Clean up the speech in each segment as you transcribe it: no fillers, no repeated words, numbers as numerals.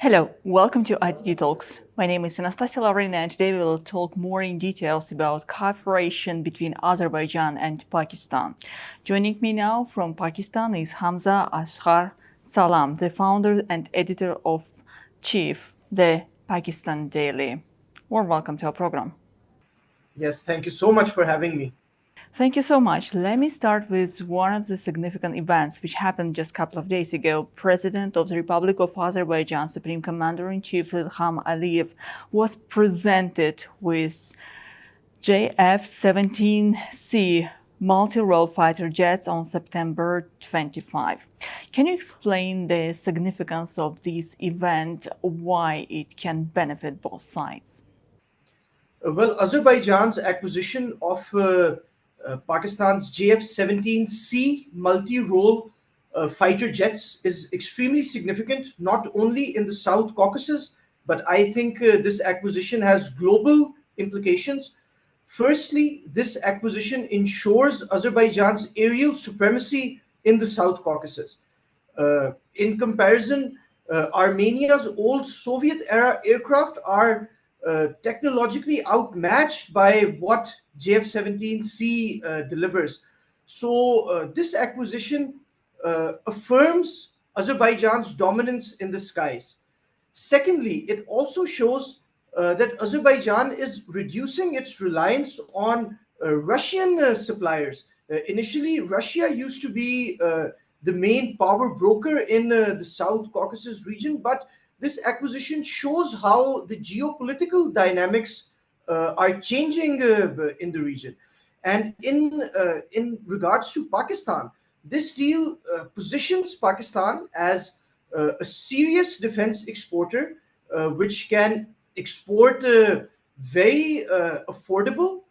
Hello, welcome to ITT Talks. My name is Anastasia Lavrina, and today we will talk more in details about cooperation between Azerbaijan and Pakistan. Joining me now from Pakistan is Hamza Azhar Salam, the founder and editor of Chief, the Pakistan Daily. Warm welcome to our program. Yes, thank you so much for having me. Thank you so much. Let me start with one of the significant events which happened just a couple of days ago. President of the Republic of Azerbaijan, Supreme Commander-in-Chief Ilham Aliyev, was presented with JF-17C multi-role fighter jets on September 25. Can you explain the significance of this event, why it can benefit both sides? Well, Azerbaijan's acquisition of Pakistan's JF-17C multi-role fighter jets is extremely significant, not only in the South Caucasus, but I think this acquisition has global implications. Firstly, this acquisition ensures Azerbaijan's aerial supremacy in the South Caucasus. In comparison, Armenia's old Soviet-era aircraft are technologically outmatched by what JF-17C delivers. So this acquisition affirms Azerbaijan's dominance in the skies. Secondly, it also shows that Azerbaijan is reducing its reliance on Russian suppliers. Initially, Russia used to be the main power broker in the South Caucasus region, but this acquisition shows how the geopolitical dynamics are changing in the region. And in regards to Pakistan, this deal positions Pakistan as a serious defense exporter, which can export very affordable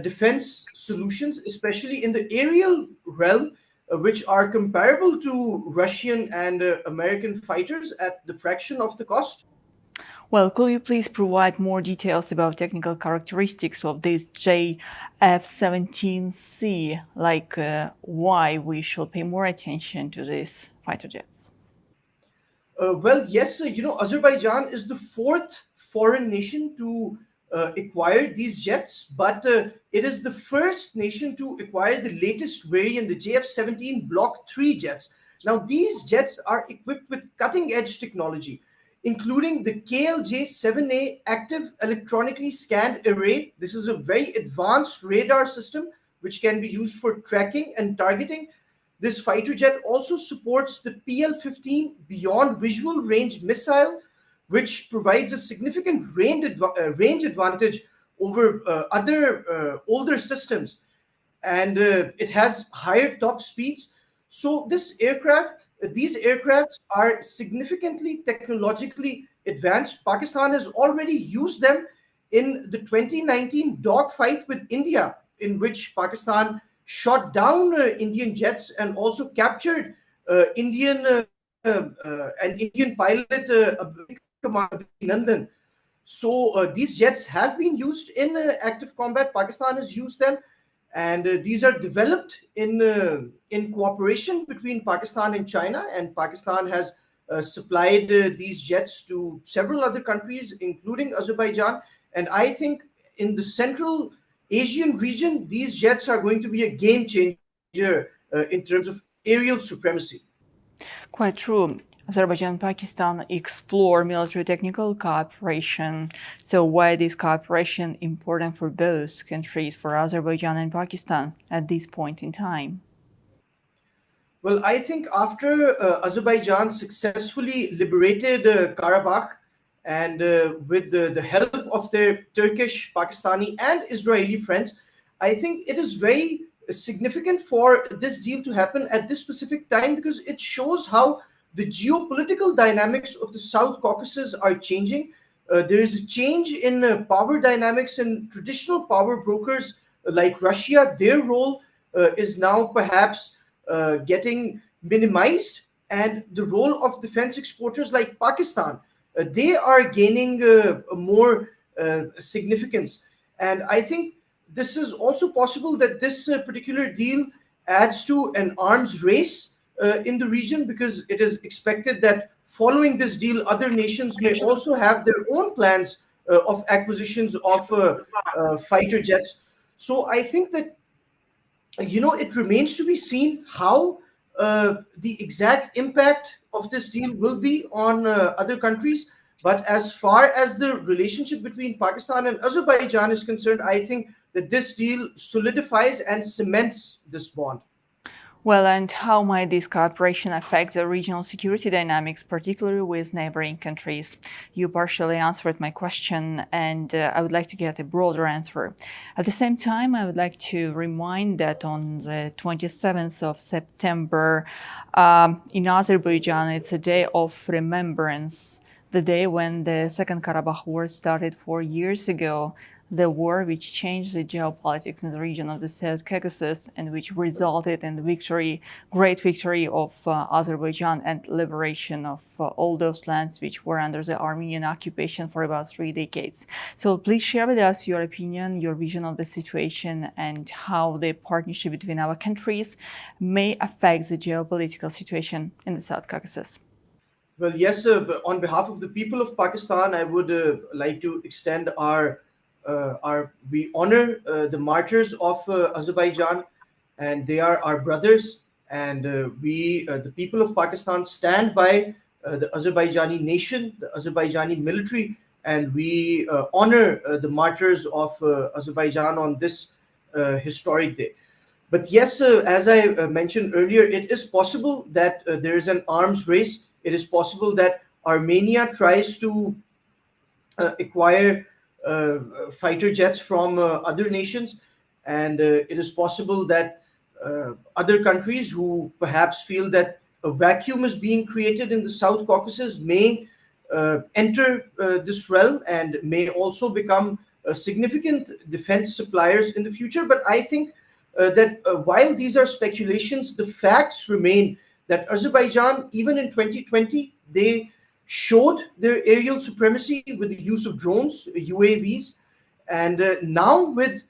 defense solutions, especially in the aerial realm, which are comparable to Russian and American fighters at the fraction of the cost. Well, could you please provide more details about technical characteristics of this JF-17C, like why we should pay more attention to these fighter jets? Well, yes, Azerbaijan is the fourth foreign nation to acquire these jets, but it is the first nation to acquire the latest variant, the JF-17 Block 3 jets. Now, these jets are equipped with cutting-edge technology, including the KLJ-7A active electronically scanned array. This is a very advanced radar system which can be used for tracking and targeting. This fighter jet also supports the PL-15 Beyond Visual Range missile, which provides a significant range advantage over other older systems, and it has higher top speeds. So these aircrafts are significantly technologically advanced. Pakistan has already used them in the 2019 dogfight with India, in which Pakistan shot down Indian jets and also captured an Indian pilot, Commander Nandan. So these jets have been used in active combat. Pakistan has used them, and these are developed in cooperation between Pakistan and China. And Pakistan has supplied these jets to several other countries, including Azerbaijan. And I think in the Central Asian region, these jets are going to be a game changer in terms of aerial supremacy. Quite true. Azerbaijan and Pakistan explore military technical cooperation. So why is cooperation important for both countries, for Azerbaijan and Pakistan at this point in time? Well, I think after Azerbaijan successfully liberated Karabakh, and with the help of their Turkish, Pakistani, and Israeli friends, I think it is very significant for this deal to happen at this specific time, because it shows how the geopolitical dynamics of the South Caucasus are changing. There is a change in power dynamics, and traditional power brokers like Russia, their role is now perhaps getting minimized, and the role of defense exporters like Pakistan, they are gaining more significance. And I think this is also possible that this particular deal adds to an arms race in the region, because it is expected that following this deal, other nations may also have their own plans of acquisitions of fighter jets. So I think that it remains to be seen how the exact impact of this deal will be on other countries. But as far as the relationship between Pakistan and Azerbaijan is concerned, I think that this deal solidifies and cements this bond. Well, and how might this cooperation affect the regional security dynamics, particularly with neighboring countries? You partially answered my question, and I would like to get a broader answer. At the same time, I would like to remind that on the 27th of September in Azerbaijan, it's a day of remembrance, the day when the Second Karabakh War started 4 years ago, the war which changed the geopolitics in the region of the South Caucasus and which resulted in the victory, great victory of Azerbaijan and liberation of all those lands which were under the Armenian occupation for about 3 decades. So please share with us your opinion, your vision of the situation, and how the partnership between our countries may affect the geopolitical situation in the South Caucasus. Well, yes, but on behalf of the people of Pakistan, I would like to extend we honor the martyrs of Azerbaijan, and they are our brothers. And the people of Pakistan, stand by the Azerbaijani nation, the Azerbaijani military, and we honor the martyrs of Azerbaijan on this historic day. But yes, as I mentioned earlier, it is possible that there is an arms race. It is possible that Armenia tries to acquire fighter jets from other nations, and it is possible that other countries who perhaps feel that a vacuum is being created in the South Caucasus may enter this realm and may also become significant defense suppliers in the future. But I think that while these are speculations, the facts remain that Azerbaijan, even in 2020, they showed their aerial supremacy with the use of drones, UAVs, and now with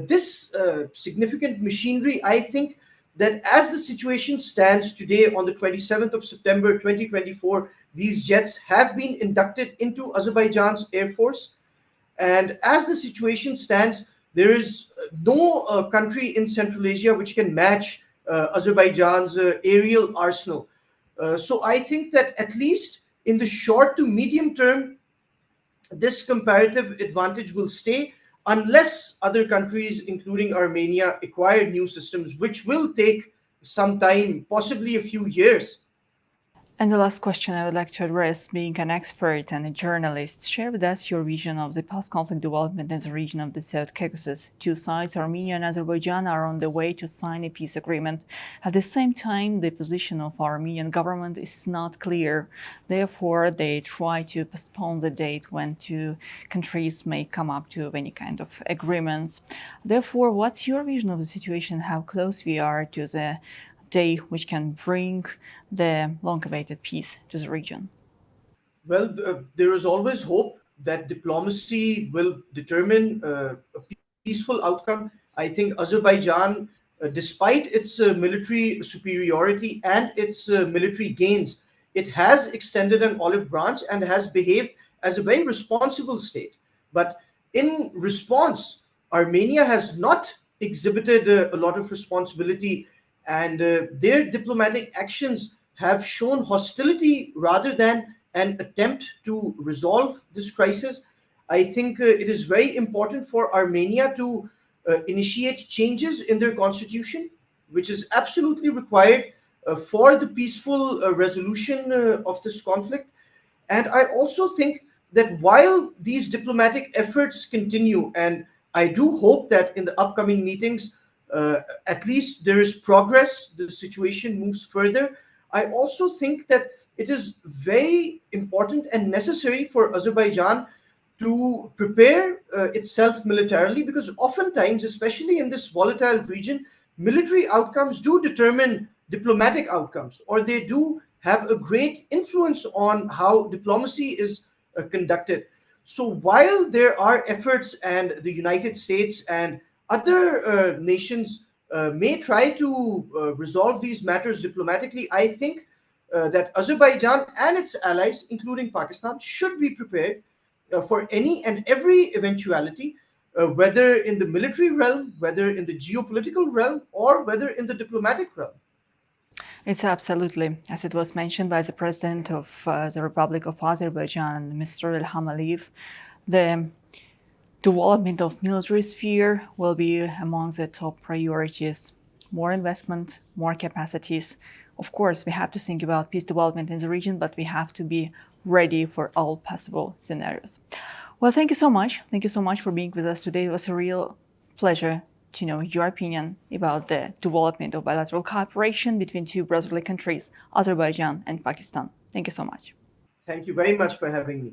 this significant machinery, I think that as the situation stands today on the 27th of September 2024, these jets have been inducted into Azerbaijan's Air Force. And as the situation stands, there is no country in Central Asia which can match Azerbaijan's aerial arsenal. So I think that at least in the short to medium term, this comparative advantage will stay unless other countries, including Armenia, acquire new systems, which will take some time, possibly a few years. And the last question I would like to address, being an expert and a journalist, share with us your vision of the post-conflict development in the region of the South Caucasus. Two sides, Armenia and Azerbaijan, are on the way to sign a peace agreement. At the same time, the position of Armenian government is not clear. Therefore, they try to postpone the date when two countries may come up to any kind of agreements. Therefore, what's your vision of the situation? How close we are to the day which can bring the long-awaited peace to the region? Well, there is always hope that diplomacy will determine a peaceful outcome. I think Azerbaijan, despite its military superiority and its military gains, it has extended an olive branch and has behaved as a very responsible state. But in response, Armenia has not exhibited a lot of responsibility, and their diplomatic actions have shown hostility rather than an attempt to resolve this crisis. I think it is very important for Armenia to initiate changes in their constitution, which is absolutely required for the peaceful resolution of this conflict. And I also think that while these diplomatic efforts continue, and I do hope that in the upcoming meetings, at least there is progress, the situation moves further. I also think that it is very important and necessary for Azerbaijan to prepare itself militarily, because oftentimes, especially in this volatile region, military outcomes do determine diplomatic outcomes, or they do have a great influence on how diplomacy is conducted. So while there are efforts, and the United States and other nations may try to resolve these matters diplomatically, I think that Azerbaijan and its allies, including Pakistan, should be prepared for any and every eventuality, whether in the military realm, whether in the geopolitical realm, or whether in the diplomatic realm. It's absolutely, as it was mentioned by the President of the Republic of Azerbaijan, Mr. Ilham Aliyev, the development of military sphere will be among the top priorities. More investment, more capacities. Of course, we have to think about peace development in the region, but we have to be ready for all possible scenarios. Well, thank you so much. Thank you so much for being with us today. It was a real pleasure to know your opinion about the development of bilateral cooperation between two brotherly countries, Azerbaijan and Pakistan. Thank you so much. Thank you very much for having me.